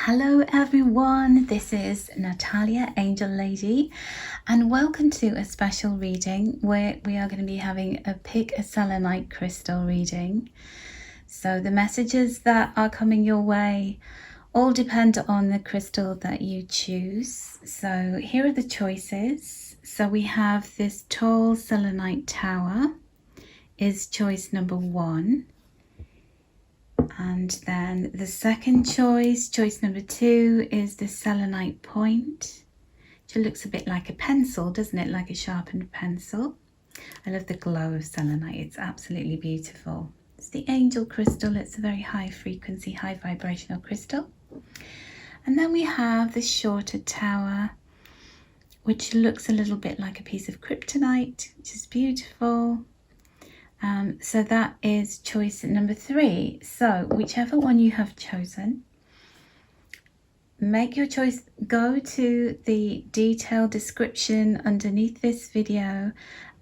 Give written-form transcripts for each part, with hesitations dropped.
Hello everyone, this is Natalia, Angel Lady, and welcome to a special reading where we are going to be having a pick a selenite crystal reading. So the messages that are coming your way all depend on the crystal that you choose. So here are the choices. So we have this tall selenite tower is choice number 1. And then the second choice number 2, is the selenite point, which looks a bit like a pencil, doesn't it? Like a sharpened pencil. I love the glow of selenite. It's absolutely beautiful. It's the angel crystal. It's a very high frequency, high vibrational crystal. And then we have the shorter tower, which looks a little bit like a piece of kryptonite, which is beautiful. So that is choice number 3. So whichever one you have chosen, make your choice. Go to the detailed description underneath this video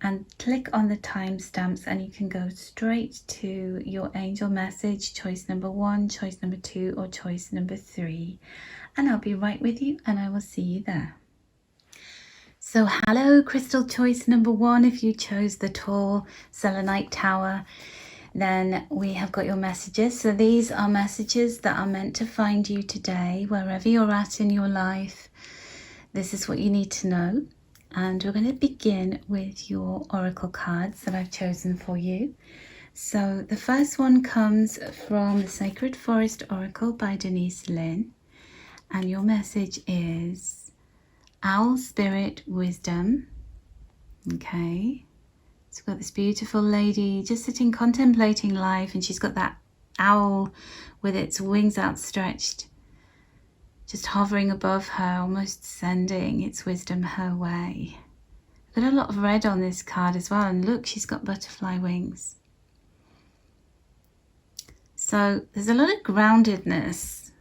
and click on the timestamps, and you can go straight to your angel message, choice number 1, choice number 2, or choice number 3. And I'll be right with you, and I will see you there. So hello, crystal choice number 1. If you chose the tall selenite tower, then we have got your messages. So these are messages that are meant to find you today, wherever you're at in your life. This is what you need to know. And we're going to begin with your oracle cards that I've chosen for you. So the first one comes from the Sacred Forest Oracle by Denise, Linn. And your message is Owl Spirit Wisdom. Okay, so we've got this beautiful lady just sitting contemplating life, and she's got that owl with its wings outstretched, just hovering above her, almost sending its wisdom her way. Got a lot of red on this card as well, and look, she's got butterfly wings. So there's a lot of groundedness.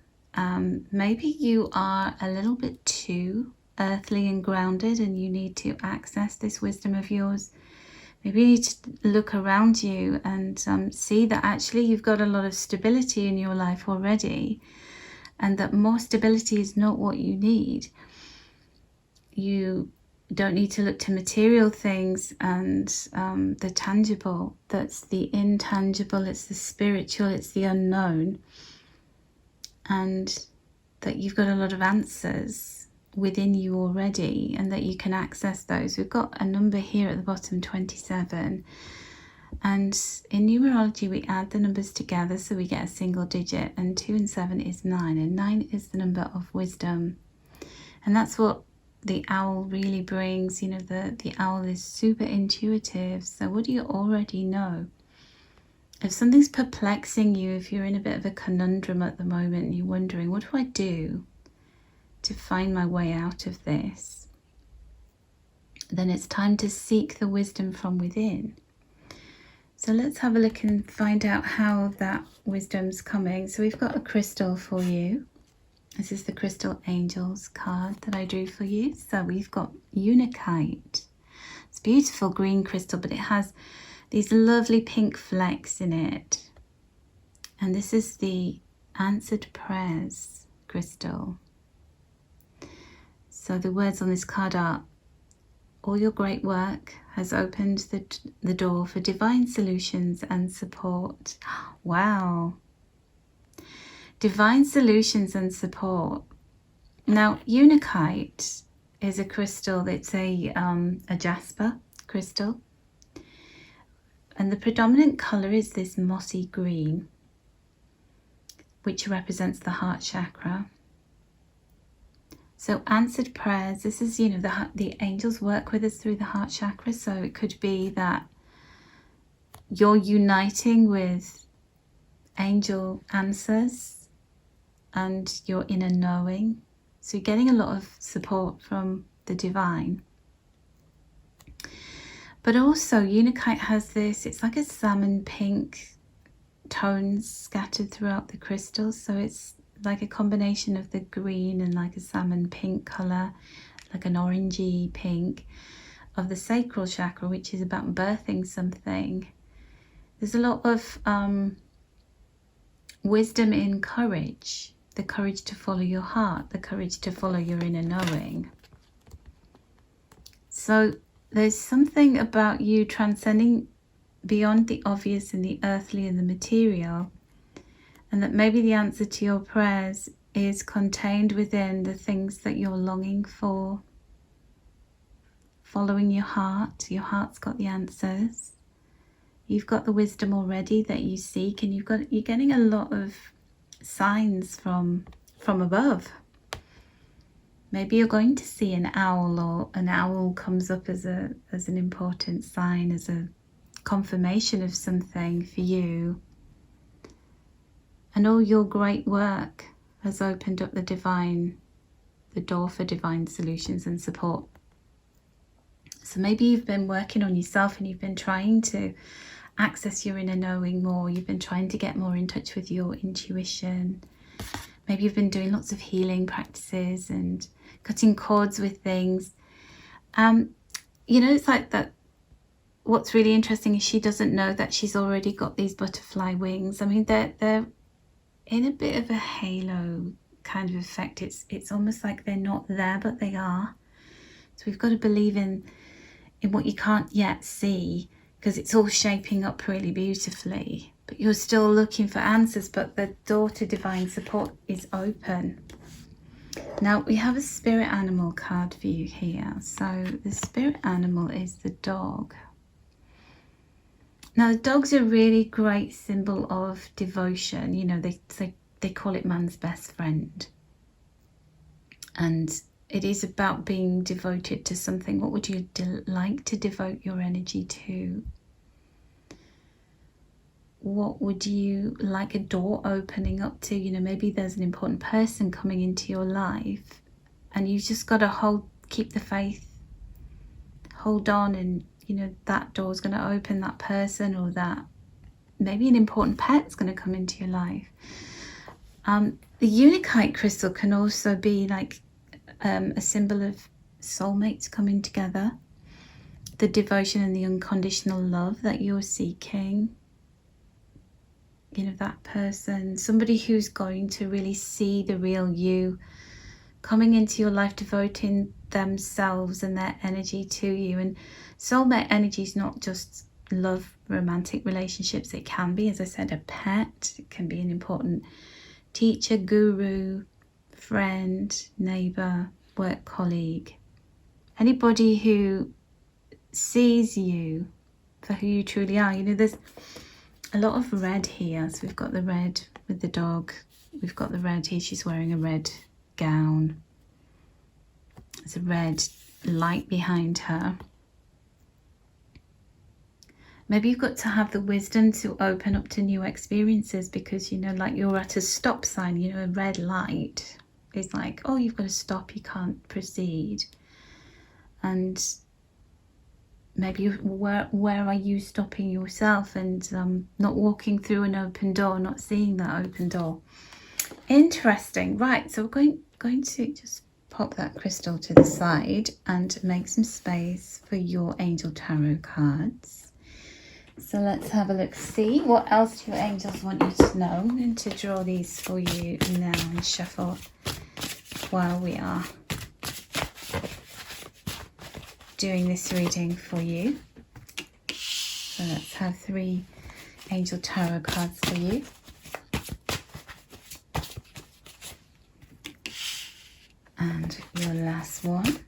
Maybe you are a little bit too earthly and grounded, and you need to access this wisdom of yours. Maybe you need to look around you and see that actually you've got a lot of stability in your life already, and that more stability is not what you need. You don't need to look to material things and the tangible. That's the intangible, it's the spiritual, it's the unknown, and that you've got a lot of answers within you already, and that you can access those. We've got a number here at the bottom, 27, and in numerology we add the numbers together so we get a single digit, and 2 and 7 is 9, and 9 is the number of wisdom. And that's what the owl really brings. You know, the owl is super intuitive. So what do you already know? If something's perplexing you, if you're in a bit of a conundrum at the moment and you're wondering, what do I do to find my way out of this, then it's time to seek the wisdom from within. So let's have a look and find out how that wisdom's coming. So we've got a crystal for you. This is the Crystal Angels card that I drew for you. So we've got Unakite. It's beautiful green crystal, but it has these lovely pink flecks in it. And this is the Answered Prayers crystal. So the words on this card are, all your great work has opened the door for divine solutions and support. Wow. Divine solutions and support. Now, Unakite is a crystal that's a jasper crystal. And the predominant colour is this mossy green, which represents the heart chakra. So answered prayers, this is, you know, the angels work with us through the heart chakra. So it could be that you're uniting with angel answers and your inner knowing. So you're getting a lot of support from the divine. But also Unakite has this, it's like a salmon pink tones scattered throughout the crystals. So it's like a combination of the green and like a salmon pink color, like an orangey pink of the sacral chakra, which is about birthing something. There's a lot of wisdom in courage. the courage to follow your heart, the courage to follow your inner knowing. So there's something about you transcending beyond the obvious and the earthly and the material, and that maybe the answer to your prayers is contained within the things that you're longing for. Following your heart. Your heart's got the answers. You've got the wisdom already that you seek, and you're getting a lot of signs from above. Maybe you're going to see an owl, or an owl comes up as an important sign, as a confirmation of something for you. And all your great work has opened up the door for divine solutions and support. So maybe you've been working on yourself and you've been trying to access your inner knowing more. You've been trying to get more in touch with your intuition. Maybe you've been doing lots of healing practices and cutting cords with things. It's like that. What's really interesting is she doesn't know that she's already got these butterfly wings. I mean, they're in a bit of a halo kind of effect. It's almost like they're not there, but they are. So we've got to believe in what you can't yet see, because it's all shaping up really beautifully. But you're still looking for answers, but the door to divine support is open. Now we have a spirit animal card for you here. So the spirit animal is the dog. Now the dog's a really great symbol of devotion. You know, they call it man's best friend. And it is about being devoted to something. What would you like to devote your energy to? What would you like a door opening up to? You know, maybe there's an important person coming into your life and you've just got to keep the faith, hold on, and you know, that door's going to open, that person, or that maybe an important pet's going to come into your life. The Unakite crystal can also be like a symbol of soulmates coming together, the devotion and the unconditional love that you're seeking. You know, that person, somebody who's going to really see the real you coming into your life, devoting themselves and their energy to you. And soulmate energy is not just love, romantic relationships. It can be, as I said, a pet. It can be an important teacher, guru, friend, neighbor, work colleague. Anybody who sees you for who you truly are. You know, there's a lot of red here. So we've got the red with the dog. We've got the red here. She's wearing a red gown. There's a red light behind her. Maybe you've got to have the wisdom to open up to new experiences, because, you know, like you're at a stop sign, you know, a red light is like, oh, you've got to stop, you can't proceed. And maybe where are you stopping yourself and not walking through an open door, not seeing that open door. Interesting. Right, so we're going to just pop that crystal to the side and make some space for your angel tarot cards. So let's have a look, see what else your angels want you to know. I'm going to draw these for you now and shuffle while we are doing this reading for you. So let's have 3 angel tarot cards for you. And your last one.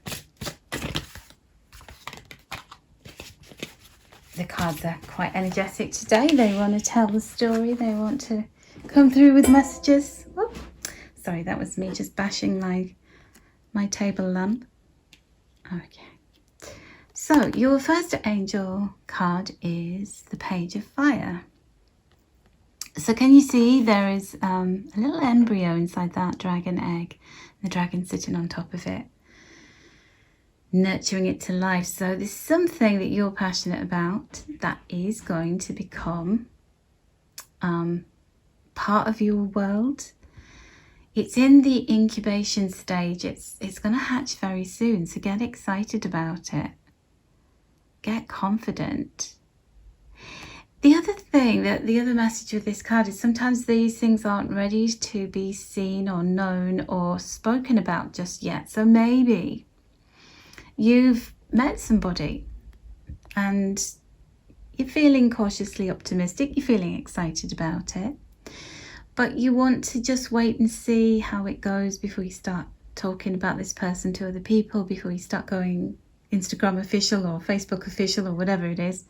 The cards are quite energetic today. They want to tell the story. They want to come through with messages. Whoop. Sorry, that was me just bashing my table lamp. Okay. So your first angel card is the Page of Fire. So can you see there is a little embryo inside that dragon egg? The dragon sitting on top of it, nurturing it to life. So there's something that you're passionate about that is going to become part of your world. It's in the incubation stage. It's going to hatch very soon. So get excited about it. Get confident. The other thing, that the other message with this card is sometimes these things aren't ready to be seen or known or spoken about just yet. So maybe you've met somebody and you're feeling cautiously optimistic, you're feeling excited about it, but you want to just wait and see how it goes before you start talking about this person to other people, before you start going Instagram official or Facebook official or whatever it is.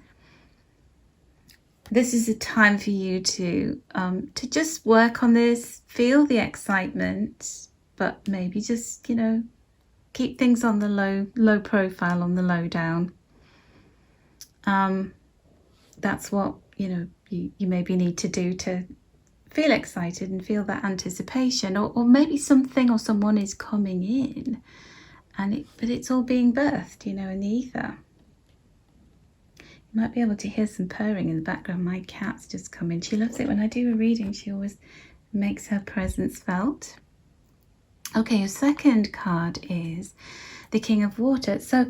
This is a time for you to just work on this, feel the excitement, but maybe just, you know, keep things on the low profile, on the low down. That's what, you know, you maybe need to do to feel excited and feel that anticipation, or maybe something or someone is coming in, but it's all being birthed, you know, in the ether. You might be able to hear some purring in the background. My cat's just come in. She loves it when I do a reading. She always makes her presence felt. Okay, your second card is the King of Water. So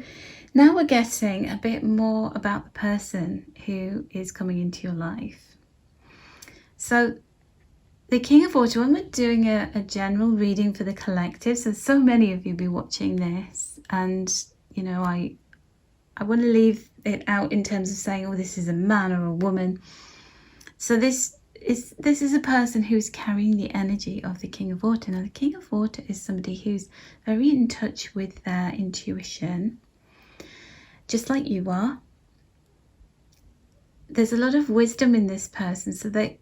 now we're getting a bit more about the person who is coming into your life. So the King of Water, when we're doing a general reading for the collective, so many of you be watching this, and you know, I want to leave it out in terms of saying, oh, this is a man or a woman. So this is a person who's carrying the energy of the King of Water. Now, the King of Water is somebody who's very in touch with their intuition, just like you are. There's a lot of wisdom in this person. So they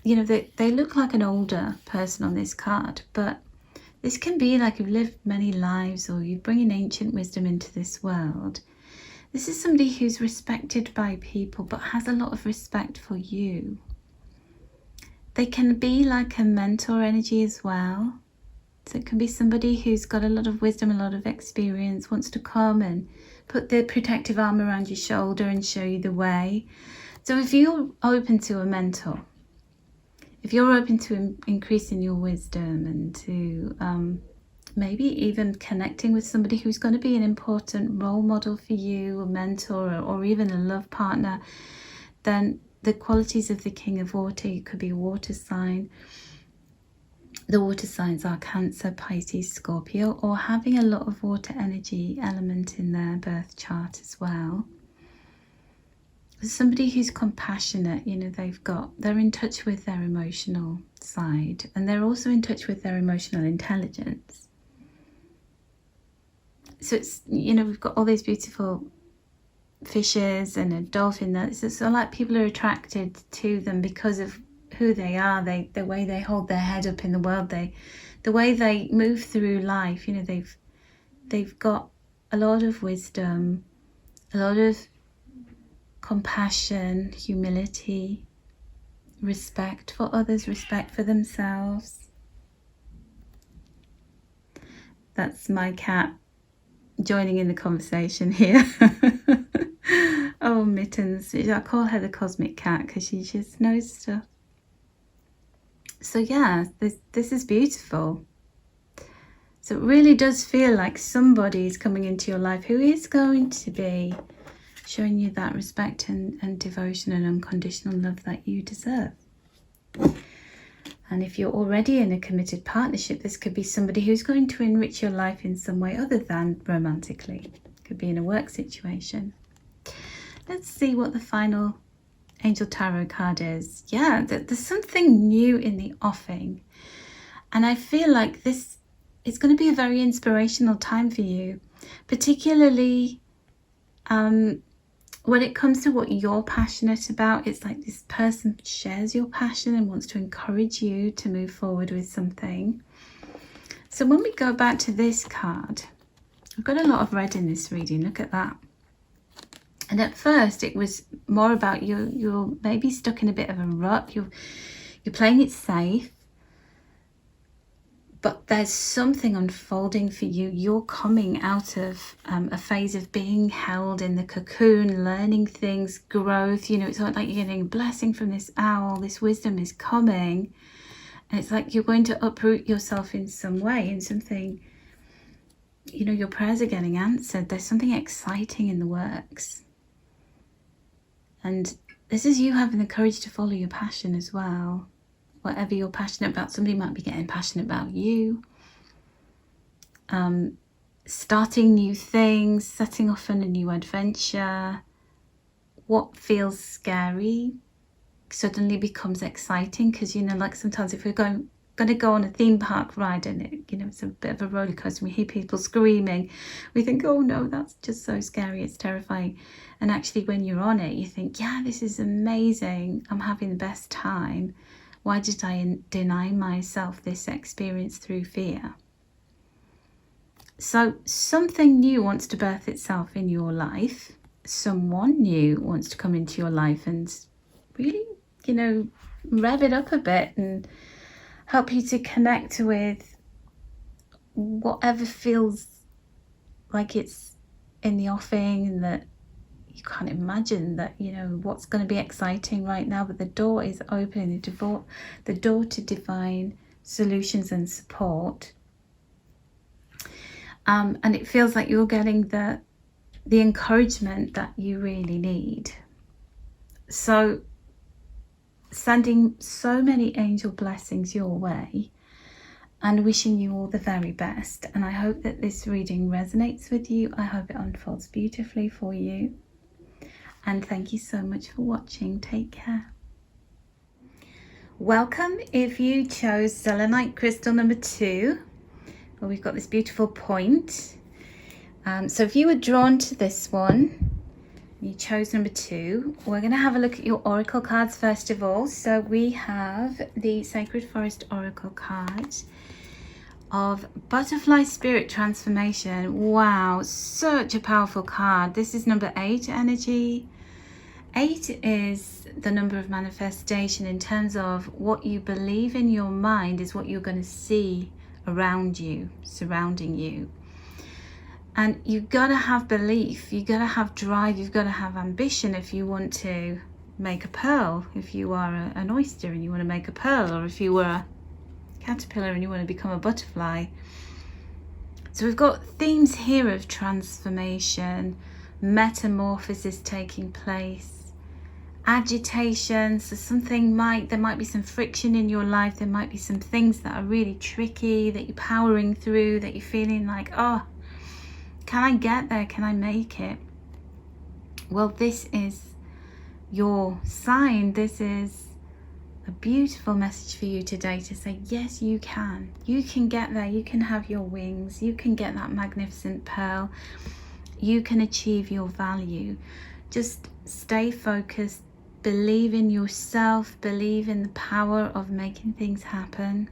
look like an older person on this card, but this can be like you've lived many lives, or you bring an ancient wisdom into this world. This is somebody who's respected by people, but has a lot of respect for you. They can be like a mentor energy as well. So it can be somebody who's got a lot of wisdom, a lot of experience, wants to come and put their protective arm around your shoulder and show you the way. So if you're open to a mentor, if you're open to increasing your wisdom and to maybe even connecting with somebody who's going to be an important role model for you, a mentor, or even a love partner, then the qualities of the King of Water, you could be a water sign. The water signs are Cancer, Pisces, Scorpio, or having a lot of water energy element in their birth chart as well. Somebody who's compassionate, you know, they're in touch with their emotional side, and they're also in touch with their emotional intelligence. So it's, you know, we've got all these beautiful fishes and a dolphin. It's so like people are attracted to them because of who they are, the way they hold their head up in the world, the way they move through life. You know, they've got a lot of wisdom, a lot of compassion, humility, respect for others, respect for themselves. That's my cat joining in the conversation here. Oh, Mittens. I call her the cosmic cat because she just knows stuff. So yeah, this is beautiful. So it really does feel like somebody is coming into your life who is going to be showing you that respect and devotion and unconditional love that you deserve. And if you're already in a committed partnership, this could be somebody who's going to enrich your life in some way other than romantically. It could be in a work situation. Let's see what the final Angel Tarot card is. Yeah, there's something new in the offing. And I feel like this is going to be a very inspirational time for you, particularly when it comes to what you're passionate about. It's like this person shares your passion and wants to encourage you to move forward with something. So when we go back to this card, I've got a lot of red in this reading. Look at that. And at first it was more about you're maybe stuck in a bit of a rut. You're playing it safe. But there's something unfolding for you. You're coming out of a phase of being held in the cocoon, learning things, growth. You know, it's like you're getting a blessing from this owl. This wisdom is coming. And it's like you're going to uproot yourself in some way, in something, you know, your prayers are getting answered. There's something exciting in the works. And this is you having the courage to follow your passion as well. Whatever you're passionate about, somebody might be getting passionate about you. Starting new things, setting off on a new adventure. What feels scary suddenly becomes exciting, because, you know, like sometimes if we're going to go on a theme park ride and it, you know, it's a bit of a roller coaster, we hear people screaming, we think, oh no, that's just so scary, it's terrifying. And actually when you're on it, you think, yeah, this is amazing, I'm having the best time. Why did I deny myself this experience through fear? So something new wants to birth itself in your life. Someone new wants to come into your life and really, you know, rev it up a bit and help you to connect with whatever feels like it's in the offing, and that you can't imagine that, you know, what's going to be exciting right now, but the door is open, the door to divine solutions and support. And it feels like you're getting the encouragement that you really need. So sending so many angel blessings your way and wishing you all the very best. And I hope that this reading resonates with you. I hope it unfolds beautifully for you. And thank you so much for watching. Take care. Welcome if you chose Selenite crystal number 2. Well, we've got this beautiful point. So if you were drawn to this one, you chose number 2, we're going to have a look at your oracle cards first of all. So we have the Sacred Forest Oracle card of Butterfly Spirit Transformation. Wow, such a powerful card. This is number 8 energy. 8 is the number of manifestation. In terms of what you believe in your mind is what you're going to see around you, surrounding you. And you've got to have belief, you've got to have drive, you've got to have ambition if you want to make a pearl. If you are an oyster and you want to make a pearl, or if you were a caterpillar and you want to become a butterfly. So we've got themes here of transformation, metamorphosis taking place, agitation. So there might be some friction in your life, there might be some things that are really tricky that you're powering through, that you're feeling like, oh, can I get there? Can I make it? Well, this is your sign. This is a beautiful message for you today to say, yes, you can. You can get there. You can have your wings. You can get that magnificent pearl. You can achieve your value. Just stay focused. Believe in yourself. Believe in the power of making things happen.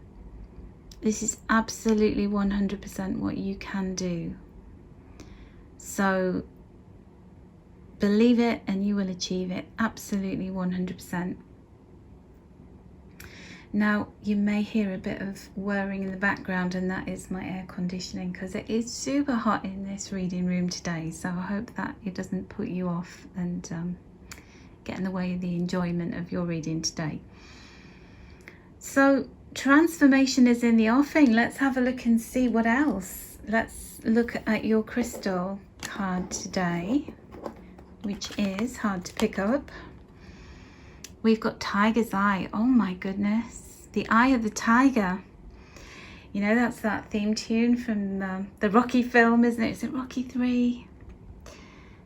This is absolutely 100% what you can do. So believe it and you will achieve it, absolutely 100%. Now you may hear a bit of whirring in the background, and that is my air conditioning, because it is super hot in this reading room today. So I hope that it doesn't put you off and get in the way of the enjoyment of your reading today. So transformation is in the offing. Let's have a look and see what else. Let's look at your crystal card today, which is hard to pick up. We've got Tiger's Eye. Oh my goodness, the eye of the tiger. You know, that's that theme tune from the Rocky film, isn't it? Is it Rocky 3?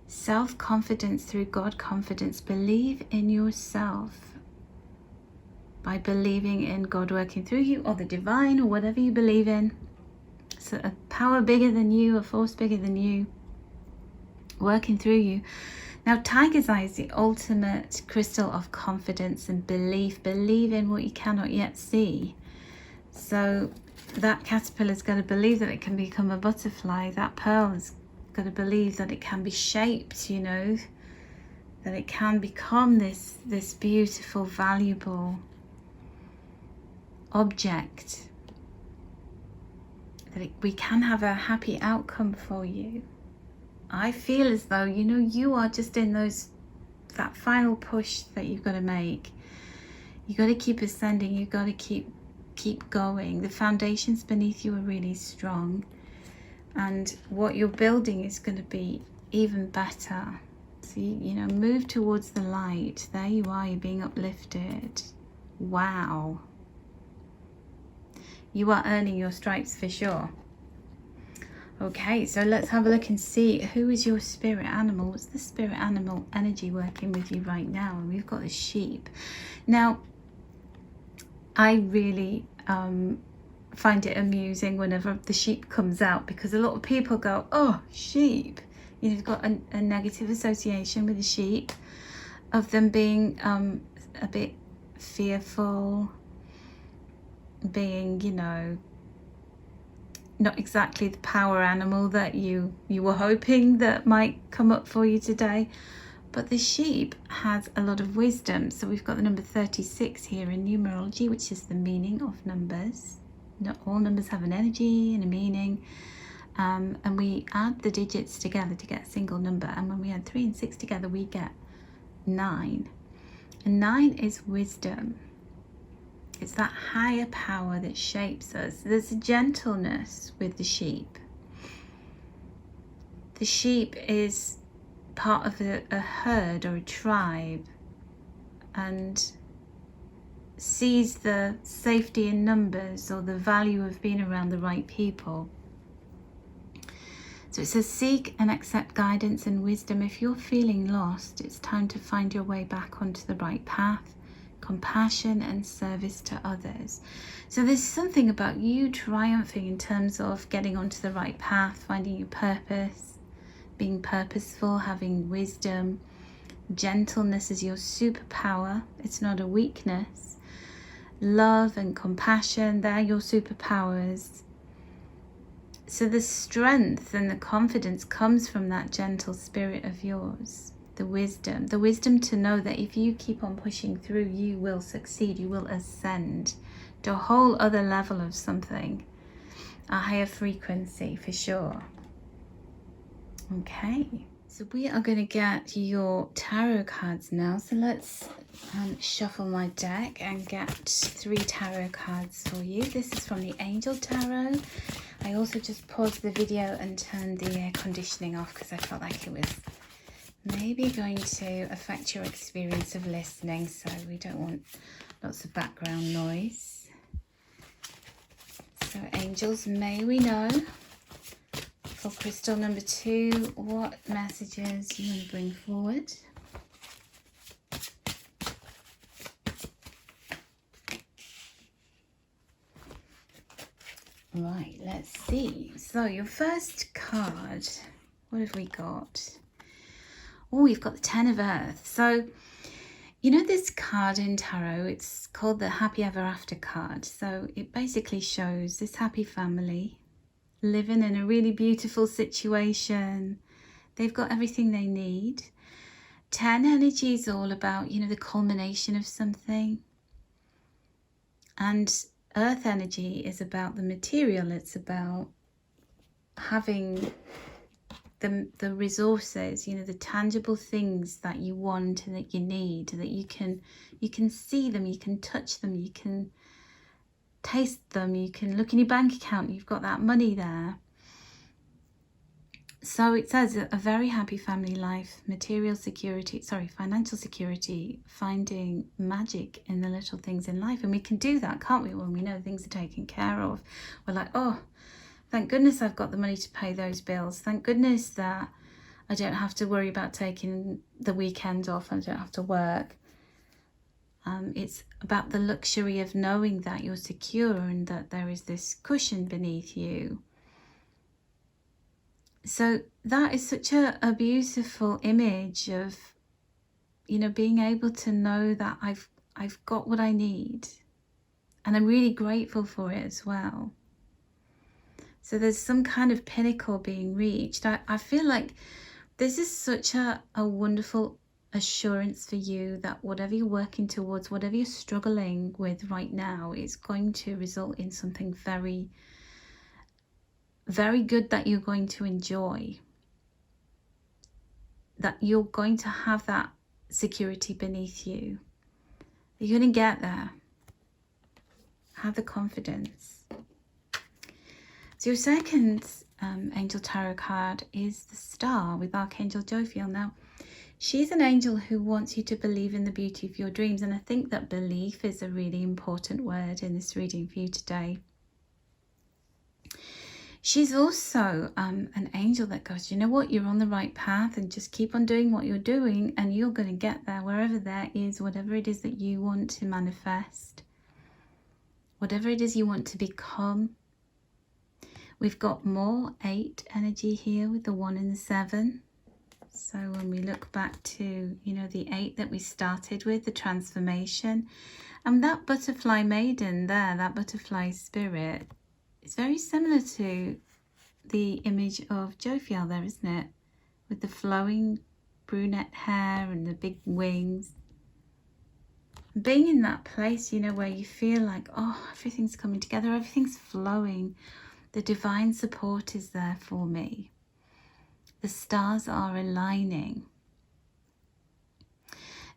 Self-confidence through God confidence. Believe in yourself by believing in God working through you, or the divine, or whatever you believe in. So a power bigger than you, a force bigger than you, working through you. Now, Tiger's Eye is the ultimate crystal of confidence and belief. Believe in what you cannot yet see. So that caterpillar's got to believe that it can become a butterfly. That pearl has got to believe that it can be shaped, you know, that it can become this beautiful, valuable object, that we can have a happy outcome for you. I feel as though, you know, you are just in that final push that you've got to make. You've got to keep ascending. You've got to keep going. The foundations beneath you are really strong, and what you're building is going to be even better. So, you know, move towards the light. There you are, you're being uplifted. Wow. You are earning your stripes for sure. Okay, so let's have a look and see who is your spirit animal. What's the spirit animal energy working with you right now? And we've got the sheep. Now, I really find it amusing whenever the sheep comes out, because a lot of people go, oh, sheep. You know, you've got a negative association with the sheep, of them being a bit fearful, being, you know, not exactly the power animal that you were hoping that might come up for you today. But the sheep has a lot of wisdom. So we've got the number 36 here in numerology, which is the meaning of numbers. Not all numbers have an energy and a meaning. And we add the digits together to get a single number. And when we add 3 and 6 together, we get 9. And 9 is wisdom. It's that higher power that shapes us. There's a gentleness with the sheep. The sheep is part of a herd or a tribe, and sees the safety in numbers, or the value of being around the right people. So it says, seek and accept guidance and wisdom. If you're feeling lost, it's time to find your way back onto the right path. Compassion and service to others. So there's something about you triumphing in terms of getting onto the right path, finding your purpose, being purposeful, having wisdom. Gentleness is your superpower. It's not a weakness. Love and compassion, they're your superpowers. So the strength and the confidence comes from that gentle spirit of yours. The wisdom to know that if you keep on pushing through, you will succeed, you will ascend to a whole other level of something, a higher frequency for sure. Okay, so we are going to get your tarot cards now. So let's shuffle my deck and get 3 tarot cards for you. This is from the Angel Tarot. I also just paused the video and turned the air conditioning off because I felt like it was maybe going to affect your experience of listening, so we don't want lots of background noise. So angels, may we know for crystal number 2 what messages you want to bring forward. Right, let's see. So your first card, what have we got? Oh, we've got the 10 of Earth. So, you know this card in tarot, it's called the Happy Ever After card. So it basically shows this happy family living in a really beautiful situation. They've got everything they need. 10 energy is all about, you know, the culmination of something. And Earth energy is about the material. It's about having the resources, you know, the tangible things that you want and that you need, that you can see them, you can touch them, you can taste them, you can look in your bank account, you've got that money there. So it says a very happy family life, financial security, finding magic in the little things in life. And we can do that, can't we, when we know things are taken care of? We're like, oh, thank goodness I've got the money to pay those bills. Thank goodness that I don't have to worry about taking the weekend off and I don't have to work. It's about the luxury of knowing that you're secure and that there is this cushion beneath you. So that is such a beautiful image of, you know, being able to know that I've got what I need. And I'm really grateful for it as well. So there's some kind of pinnacle being reached. I feel like this is such a wonderful assurance for you that whatever you're working towards, whatever you're struggling with right now, is going to result in something very, very good that you're going to enjoy. That you're going to have that security beneath you. You're going to get there. Have the confidence. So your second Angel Tarot card is the Star with Archangel Jophiel. Now, She's an angel who wants you to believe in the beauty of your dreams. And I think that belief is a really important word in this reading for you today. She's also an angel that goes, you know what, you're on the right path, and just keep on doing what you're doing and you're going to get there, wherever there is, whatever it is that you want to manifest, whatever it is you want to become. We've got more 8 energy here with the 1 and the 7. So when we look back to, you know, the 8 that we started with, the transformation, and that butterfly maiden there, that butterfly spirit, it's very similar to the image of Jophiel there, isn't it? With the flowing brunette hair and the big wings. Being in that place, you know, where you feel like, oh, everything's coming together, everything's flowing. The divine support is there for me. The stars are aligning.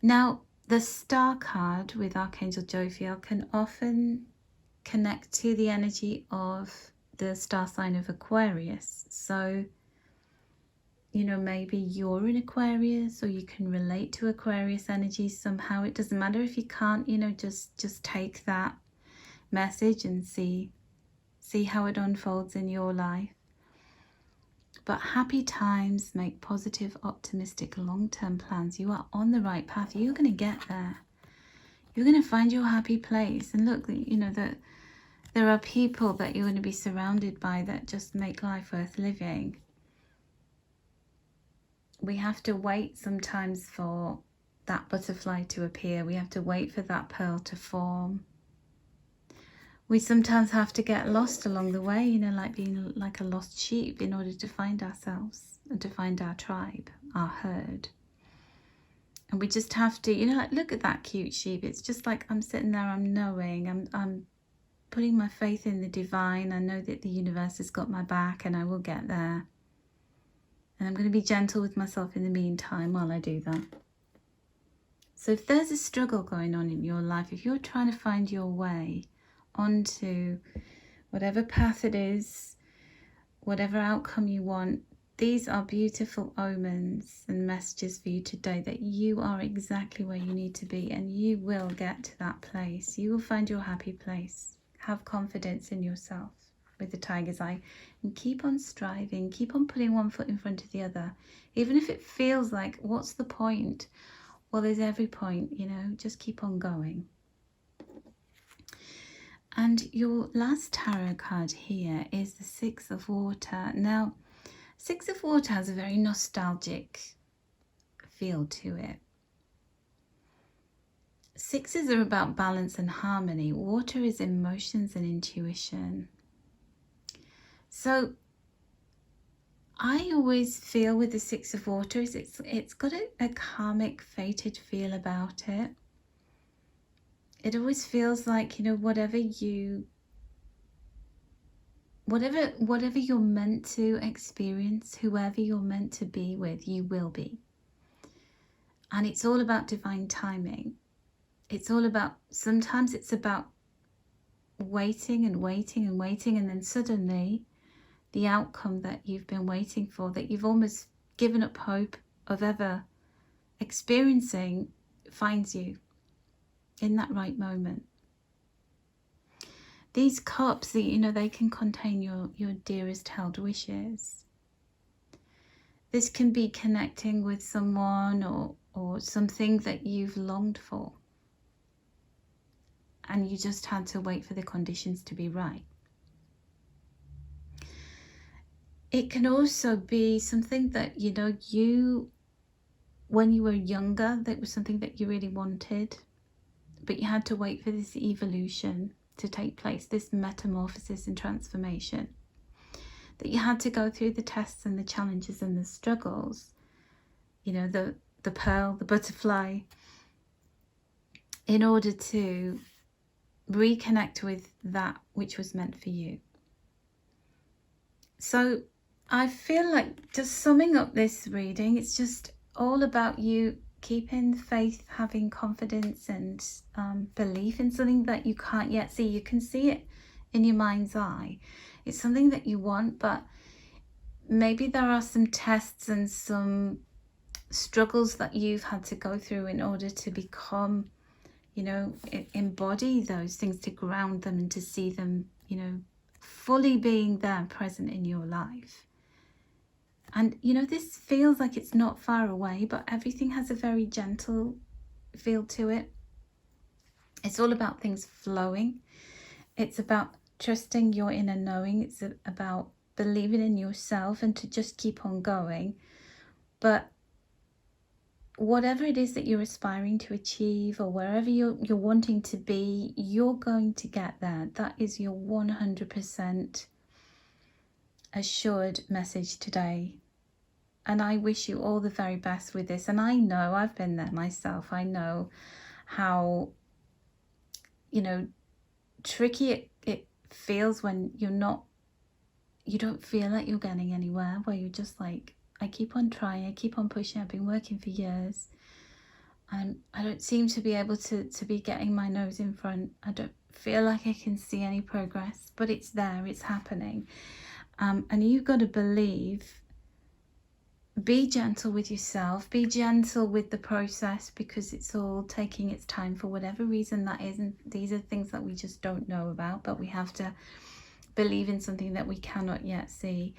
Now, the star card with Archangel Jophiel can often connect to the energy of the star sign of Aquarius. So, you know, maybe you're in Aquarius, or you can relate to Aquarius energy somehow. It doesn't matter if you can't, you know, just take that message and see how it unfolds in your life. But happy times make positive, optimistic, long-term plans. You are on the right path. You're going to get there. You're going to find your happy place. And look, you know, that there are people that you're going to be surrounded by that just make life worth living. We have to wait sometimes for that butterfly to appear. We have to wait for that pearl to form. We sometimes have to get lost along the way, you know, like being like a lost sheep, in order to find ourselves and to find our tribe, our herd. And we just have to, you know, like, look at that cute sheep. It's just like, I'm sitting there, I'm knowing, I'm putting my faith in the divine. I know that the universe has got my back and I will get there. And I'm going to be gentle with myself in the meantime while I do that. So if there's a struggle going on in your life, if you're trying to find your way onto whatever path it is, whatever outcome you want, these are beautiful omens and messages for you today, that you are exactly where you need to be, and you will get to that place. You will find your happy place. Have confidence in yourself with the tiger's eye, and keep on striving, keep on putting one foot in front of the other. Even if it feels like, what's the point? Well, there's every point, you know, just keep on going. And your last tarot card here is the 6 of Water. Now, 6 of Water has a very nostalgic feel to it. 6s are about balance and harmony. Water is emotions and intuition. So I always feel with the 6 of Water is it's got a karmic, fated feel about it. It always feels like, you know, whatever you're meant to experience, whoever you're meant to be with, you will be. And it's all about divine timing. It's all about, sometimes it's about waiting and waiting and waiting, and then suddenly the outcome that you've been waiting for, that you've almost given up hope of ever experiencing, finds you in that right moment. These cups, you know, they can contain your dearest held wishes. This can be connecting with someone or something that you've longed for, and you just had to wait for the conditions to be right. It can also be something that, you know, when you were younger, that was something that you really wanted, but you had to wait for this evolution to take place, this metamorphosis and transformation, that you had to go through the tests and the challenges and the struggles, you know, the pearl, the butterfly, in order to reconnect with that which was meant for you. So I feel like, just summing up this reading, it's just all about you keeping faith, having confidence and belief in something that you can't yet see. You can see it in your mind's eye. It's something that you want, but maybe there are some tests and some struggles that you've had to go through in order to become, you know, embody those things, to ground them and to see them, you know, fully being there, present in your life. And, you know, this feels like it's not far away, but everything has a very gentle feel to it. It's all about things flowing. It's about trusting your inner knowing. It's about believing in yourself and to just keep on going. But whatever it is that you're aspiring to achieve, or wherever you're wanting to be, you're going to get there. That is your 100% assured message today. And I wish you all the very best with this. And I know I've been there myself. I know how, you know, tricky it feels when you don't feel like you're getting anywhere, where you're just like, I keep on trying, I keep on pushing, I've been working for years, and I don't seem to be able to be getting my nose in front. I don't feel like I can see any progress, but it's there, it's happening. And you've got to believe. Be gentle with yourself, be gentle with the process, because it's all taking its time for whatever reason that is. And these are things that we just don't know about, but we have to believe in something that we cannot yet see.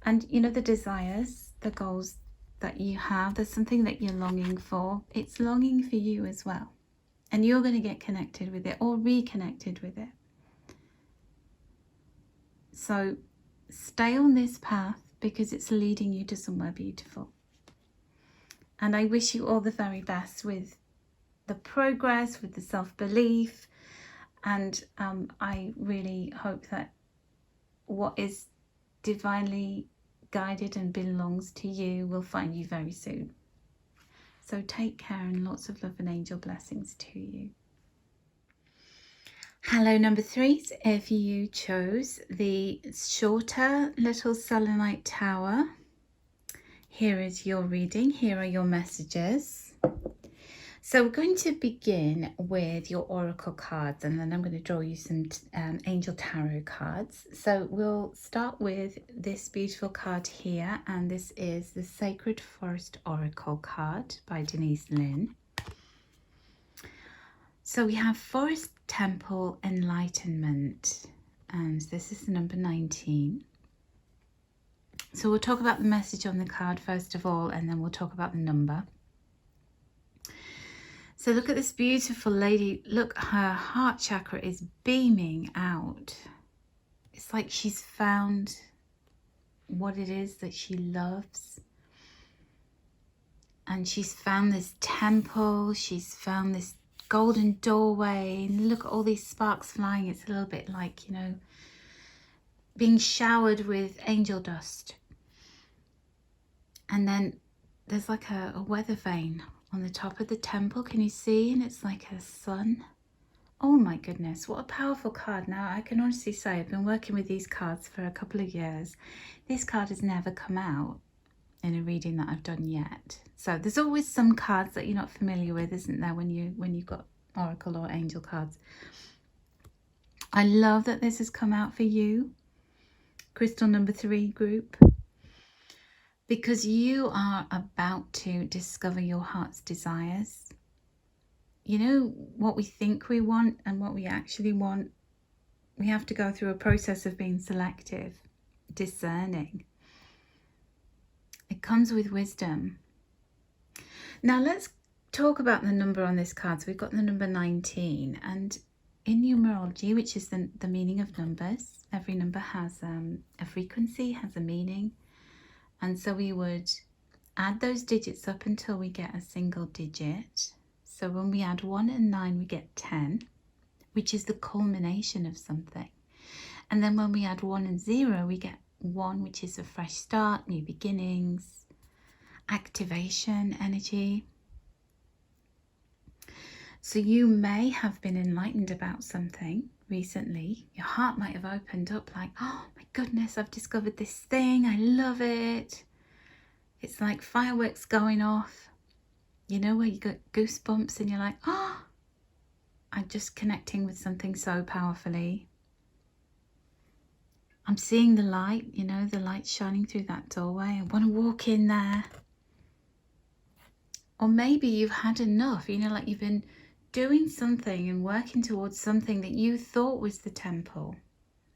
And you know, the desires, the goals that you have, there's something that you're longing for. It's longing for you as well. And you're going to get connected with it, or reconnected with it. So stay on this path, because it's leading you to somewhere beautiful. And I wish you all the very best with the progress, with the self-belief. And I really hope that what is divinely guided and belongs to you will find you very soon. So take care, and lots of love and angel blessings to you. Hello, number 3s. If you chose the shorter little selenite tower, here is your reading. Here are your messages. So we're going to begin with your oracle cards, and then I'm going to draw you some angel tarot cards. So we'll start with this beautiful card here, and this is the Sacred Forest Oracle card by Denise, Linn. So we have Forest Temple Enlightenment, and this is the number 19. So we'll talk about the message on the card first of all, and then we'll talk about the number. So look at this beautiful lady. Look, her heart chakra is beaming out. It's like she's found what it is that she loves. And she's found this temple. She's found this golden doorway, and look at all these sparks flying. It's a little bit like, you know, being showered with angel dust. And then there's like a weather vane on the top of the temple. Can you see? And it's like a sun. Oh my goodness, what a powerful card. Now I can honestly say I've been working with these cards for a couple of years. This card has never come out in a reading that I've done yet. So there's always some cards that you're not familiar with, isn't there, when you've got oracle or angel cards. I love that this has come out for you, crystal number 3 group, because you are about to discover your heart's desires. You know, what we think we want and what we actually want, we have to go through a process of being selective, discerning. It comes with wisdom. Now let's talk about the number on this card. So we've got the number 19, and in numerology, which is the meaning of numbers, every number has a frequency, has a meaning. And so we would add those digits up until we get a single digit. So when we add 1 and 9, we get 10, which is the culmination of something. And then when we add 1 and 0, we get 1, which is a fresh start, new beginnings, activation energy. So you may have been enlightened about something recently. Your heart might have opened up like, oh my goodness, I've discovered this thing. I love it. It's like fireworks going off, you know, where you got goosebumps and you're like, oh, I'm just connecting with something so powerfully. I'm seeing the light, you know, the light shining through that doorway. I want to walk in there. Or maybe you've had enough, you know, like you've been doing something and working towards something that you thought was the temple,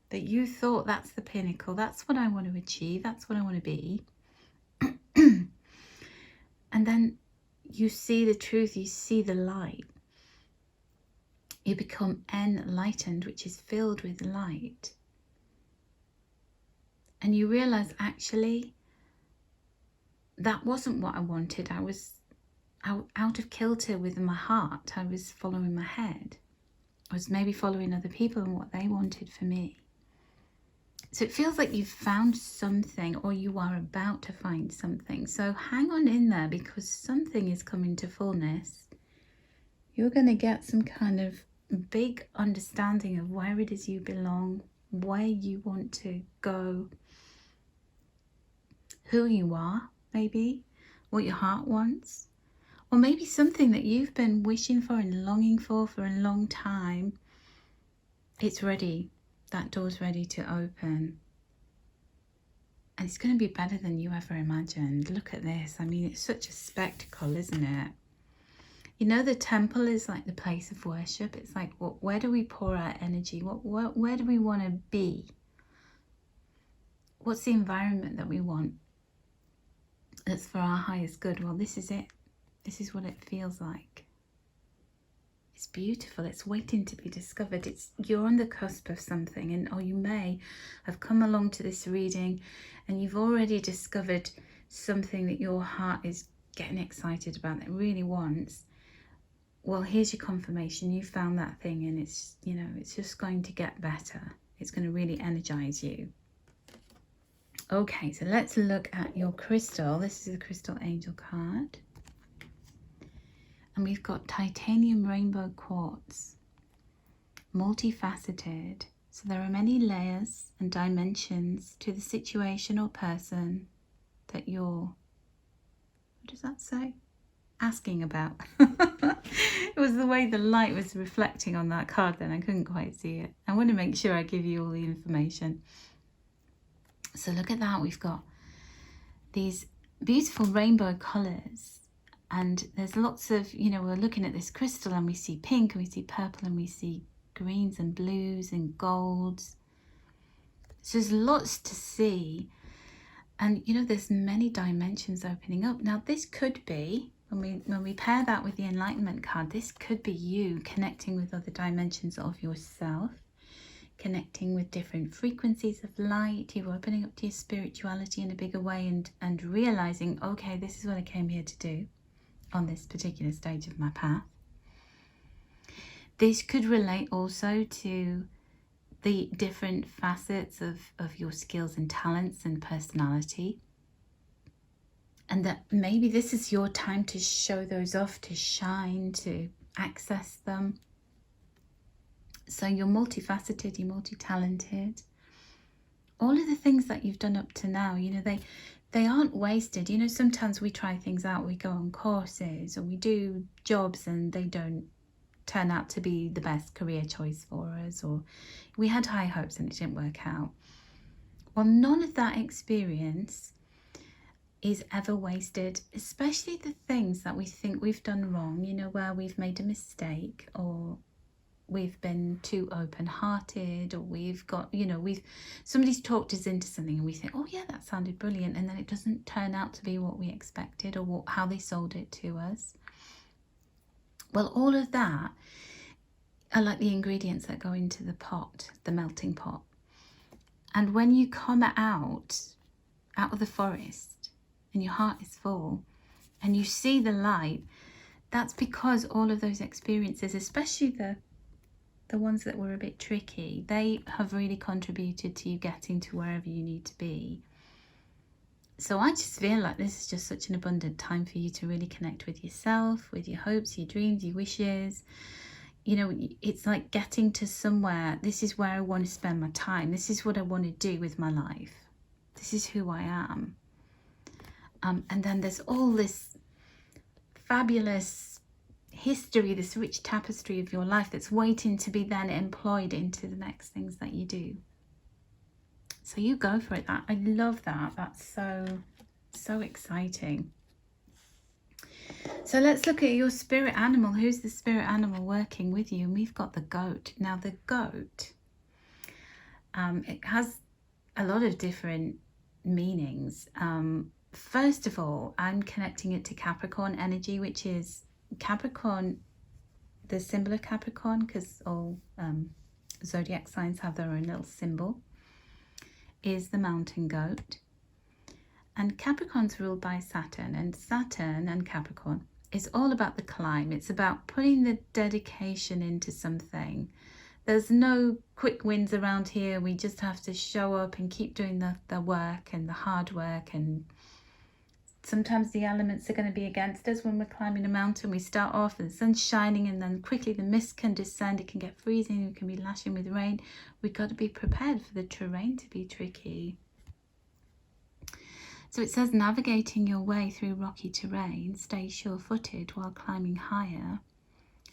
that you thought that's the pinnacle, that's what I want to achieve, that's what I want to be. And then you see the truth, you see the light. You become enlightened, which is filled with light. And you realize, actually, that wasn't what I wanted. I was out of kilter with my heart. I was following my head. I was maybe following other people and what they wanted for me. So it feels like you've found something, or you are about to find something. So hang on in there, because something is coming to fullness. You're going to get some kind of big understanding of where it is you belong, where you want to go, who you are, maybe, what your heart wants, or maybe something that you've been wishing for and longing for a long time. It's ready. That door's ready to open. And it's going to be better than you ever imagined. Look at this. I mean, it's such a spectacle, isn't it? You know, the temple is like the place of worship. It's like, where do we pour our energy? Where do we want to be? What's the environment that we want that's for our highest good? Well, this is it. This is what it feels like. It's beautiful. It's waiting to be discovered. You're on the cusp of something, or you may have come along to this reading and you've already discovered something that your heart is getting excited about, that it really wants. Well, here's your confirmation. You found that thing, and it's, you know, it's just going to get better. It's going to really energize you. Okay, so let's look at your crystal. This is the crystal angel card. And we've got titanium rainbow quartz, multifaceted. So there are many layers and dimensions to the situation or person that you're, what does that say? Asking about. It was the way the light was reflecting on that card then. I couldn't quite see it. I want to make sure I give you all the information. So look at that. We've got these beautiful rainbow colours. And there's lots of, you know, we're looking at this crystal and we see pink and we see purple and we see greens and blues and golds. So there's lots to see. And, you know, there's many dimensions opening up. Now, this could be, when we pair that with the Enlightenment card, this could be you connecting with other dimensions of yourself, connecting with different frequencies of light. You're opening up to your spirituality in a bigger way and realizing, okay, this is what I came here to do on this particular stage of my path. This could relate also to the different facets of your skills and talents and personality. And that maybe this is your time to show those off, to shine, to access them. So you're multifaceted, you're multi-talented. All of the things that you've done up to now, you know, they aren't wasted. You know, sometimes we try things out, we go on courses or we do jobs and they don't turn out to be the best career choice for us, or we had high hopes and it didn't work out. Well, none of that experience is ever wasted, especially the things that we think we've done wrong, you know, where we've made a mistake, or we've been too open-hearted, or we've got, you know, somebody's talked us into something and we think, oh yeah, that sounded brilliant, and then it doesn't turn out to be what we expected or how they sold it to us. Well, all of that are like the ingredients that go into the pot, the melting pot. And when you come out of the forest and your heart is full and you see the light, that's because all of those experiences, especially the ones that were a bit tricky, they have really contributed to you getting to wherever you need to be. So I just feel like this is just such an abundant time for you to really connect with yourself, with your hopes, your dreams, your wishes. You know, it's like getting to somewhere. This is where I want to spend my time. This is what I want to do with my life. This is who I am. And then there's all this fabulous history, this rich tapestry of your life that's waiting to be then employed into the next things that you do. So you go for it. I love that. That's so exciting. So let's look at your spirit animal. Who's the spirit animal working with you? And we've got the goat. Now the goat, it has a lot of different meanings. First of all, I'm connecting it to Capricorn energy, which is Capricorn, the symbol of Capricorn, because all zodiac signs have their own little symbol, is the mountain goat. And Capricorn's ruled by Saturn, and Saturn and Capricorn is all about the climb. It's about putting the dedication into something. There's no quick wins around here. We just have to show up and keep doing the work and the hard work. And sometimes the elements are going to be against us when we're climbing a mountain. We start off and the sun's shining, and then quickly the mist can descend. It can get freezing. We can be lashing with rain. We've got to be prepared for the terrain to be tricky. So it says, navigating your way through rocky terrain, stay sure-footed while climbing higher.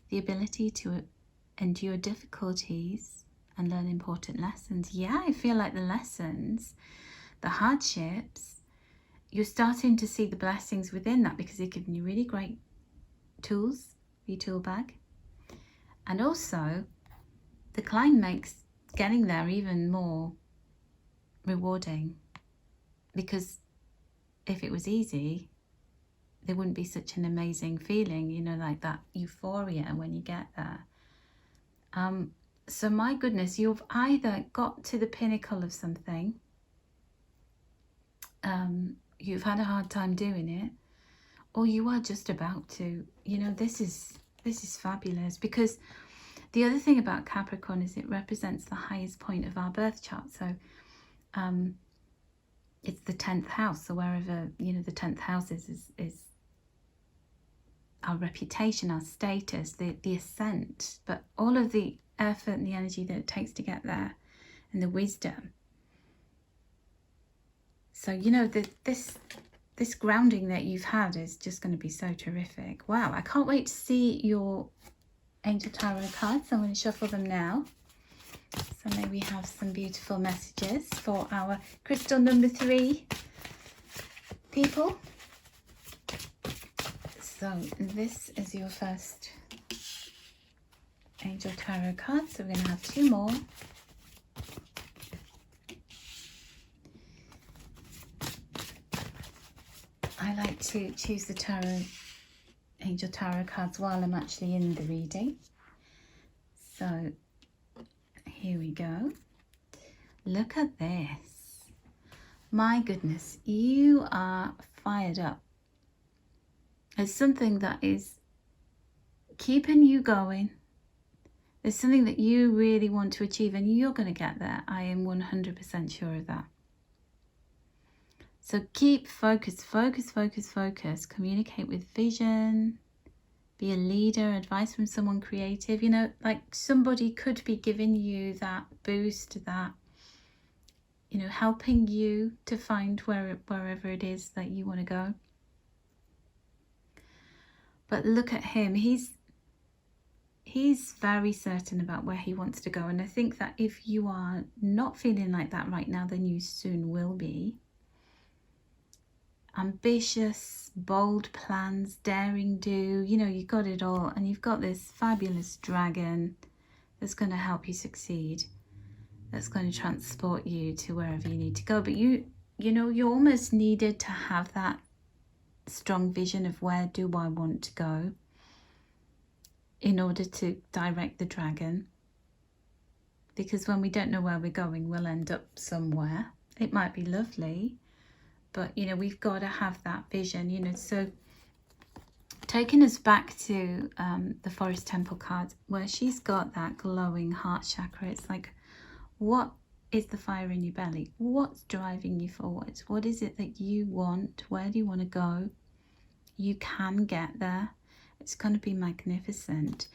The ability to endure difficulties and learn important lessons. Yeah, I feel like the lessons, the hardships, you're starting to see the blessings within that, because they're giving you really great tools for your tool bag. And also, the climb makes getting there even more rewarding, because if it was easy, there wouldn't be such an amazing feeling, you know, like that euphoria when you get there. So my goodness, you've either got to the pinnacle of something, you've had a hard time doing it, or you are just about to. You know, this is fabulous, because the other thing about Capricorn is it represents the highest point of our birth chart. So it's the 10th house. So wherever, you know, the 10th house is our reputation, our status, the ascent, but all of the effort and the energy that it takes to get there, and the wisdom. So, you know, this grounding that you've had is just going to be so terrific. Wow, I can't wait to see your Angel Tarot cards. I'm going to shuffle them now. So may we have some beautiful messages for our crystal number 3 people. So this is your first Angel Tarot card. So we're going to have 2 more. I like to choose the Angel Tarot cards while I'm actually in the reading. So here we go. Look at this. My goodness, you are fired up. It's something that is keeping you going. There's something that you really want to achieve, and you're going to get there. I am 100% sure of that. So keep focused, focus. Communicate with vision. Be a leader, advice from someone creative. You know, like somebody could be giving you that boost, that, you know, helping you to find wherever it is that you want to go. But look at him. He's very certain about where he wants to go. And I think that if you are not feeling like that right now, then you soon will be. Ambitious, bold plans, daring do, you know, you got it all. And you've got this fabulous dragon that's going to help you succeed, that's going to transport you to wherever you need to go. But you know, you almost needed to have that strong vision of where do I want to go in order to direct the dragon. Because when we don't know where we're going, we'll end up somewhere. It might be lovely, but, you know, we've got to have that vision, you know. So taking us back to the Forest Temple card, where she's got that glowing heart chakra, it's like, what is the fire in your belly? What's driving you forward? What is it that you want? Where do you want to go? You can get there. It's going to be magnificent.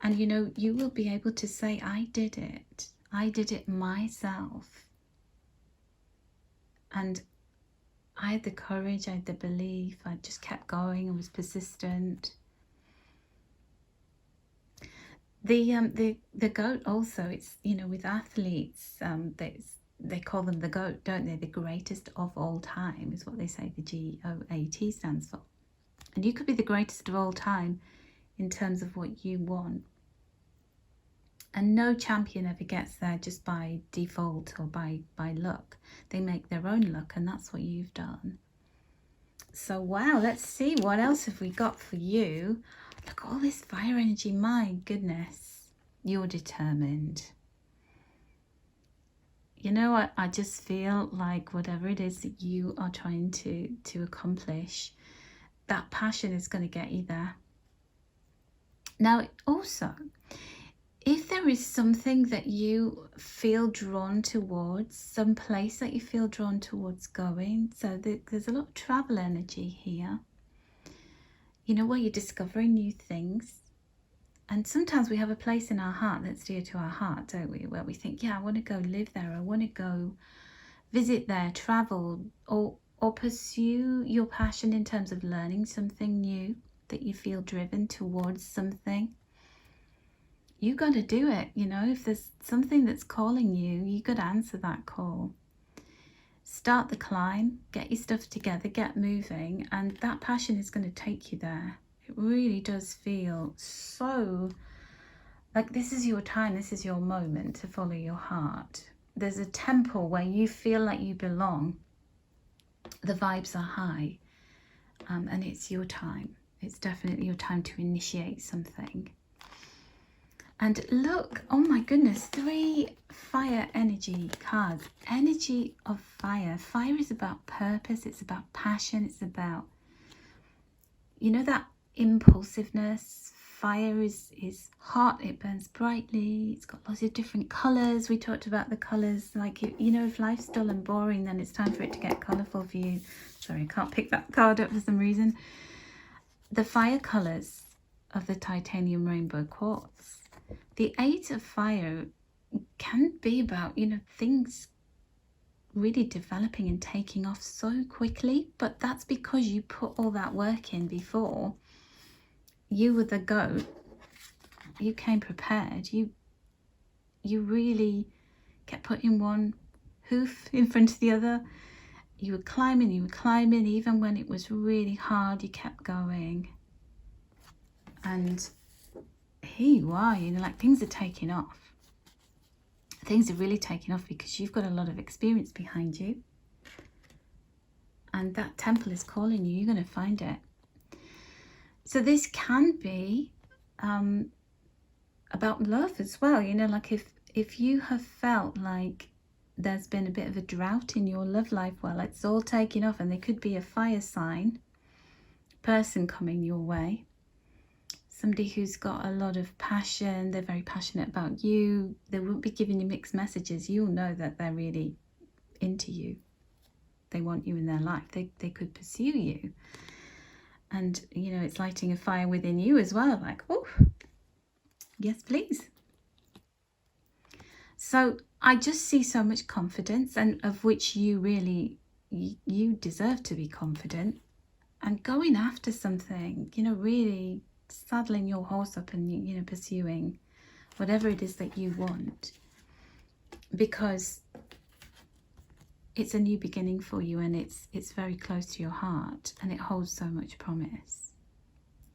And, you know, you will be able to say, I did it. I did it myself. And I had the courage, I had the belief, I just kept going, I was persistent. The goat also, it's, you know, with athletes, they call them the goat, don't they? The greatest of all time is what they say the GOAT stands for. And you could be the greatest of all time in terms of what you want. And no champion ever gets there just by default or by luck. They make their own luck, and that's what you've done. So wow, let's see, what else have we got for you? Look at all this fire energy, my goodness. You're determined. You know what, I just feel like whatever it is that you are trying to accomplish, that passion is going to get you there. Now also, if there is something that you feel drawn towards, some place that you feel drawn towards going, so there's a lot of travel energy here, you know, where you're discovering new things. And sometimes we have a place in our heart that's dear to our heart, don't we, where we think, yeah, I want to go live there, I want to go visit there, travel, or pursue your passion in terms of learning something new, that you feel driven towards something. You got to do it, you know. If there's something that's calling you, you got to answer that call. Start the climb, get your stuff together, get moving, and that passion is going to take you there. It really does feel so like this is your time, this is your moment to follow your heart. There's a temple where you feel like you belong. The vibes are high, and it's your time. It's definitely your time to initiate something. And look, oh my goodness, 3 fire energy cards. Energy of fire. Fire is about purpose, it's about passion, it's about, you know, that impulsiveness. Fire is hot, it burns brightly, it's got lots of different colours. We talked about the colours, like, you know, if life's dull and boring, then it's time for it to get colourful for you. Sorry, I can't pick that card up for some reason. The fire colours of the titanium rainbow quartz. The 8 of fire can be about, you know, things really developing and taking off so quickly, but that's because you put all that work in before. You were the goat. You came prepared. You really kept putting one hoof in front of the other. You were climbing, even when it was really hard, you kept going. And here you are, you know, like things are taking off. Things are really taking off because you've got a lot of experience behind you. And that temple is calling you, you're going to find it. So this can be about love as well, you know, like if you have felt like there's been a bit of a drought in your love life, well, it's all taking off, and there could be a fire sign person coming your way. Somebody who's got a lot of passion, they're very passionate about you. They won't be giving you mixed messages. You'll know that they're really into you. They want you in their life. They could pursue you. And, you know, it's lighting a fire within you as well. Like, oh, yes, please. So I just see so much confidence, and of which you really, you deserve to be confident. And going after something, you know, really saddling your horse up and, you know, pursuing whatever it is that you want, because it's a new beginning for you, and it's very close to your heart, and it holds so much promise.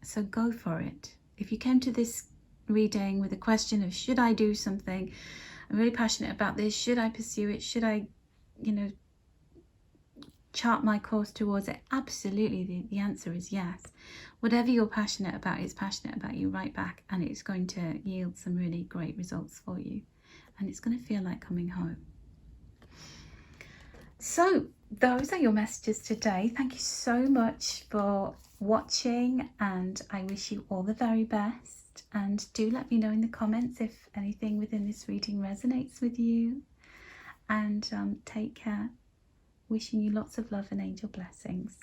So go for it. If you came to this reading with a question of, should I do something, I'm really passionate about this, should I pursue it, should I, you know, chart my course towards it, absolutely, the answer is yes. Whatever you're passionate about is passionate about you right back, and it's going to yield some really great results for you, and it's going to feel like coming home. So those are your messages today. Thank you so much for watching, and I wish you all the very best. And do let me know in the comments if anything within this reading resonates with you, and take care. Wishing you lots of love and angel blessings.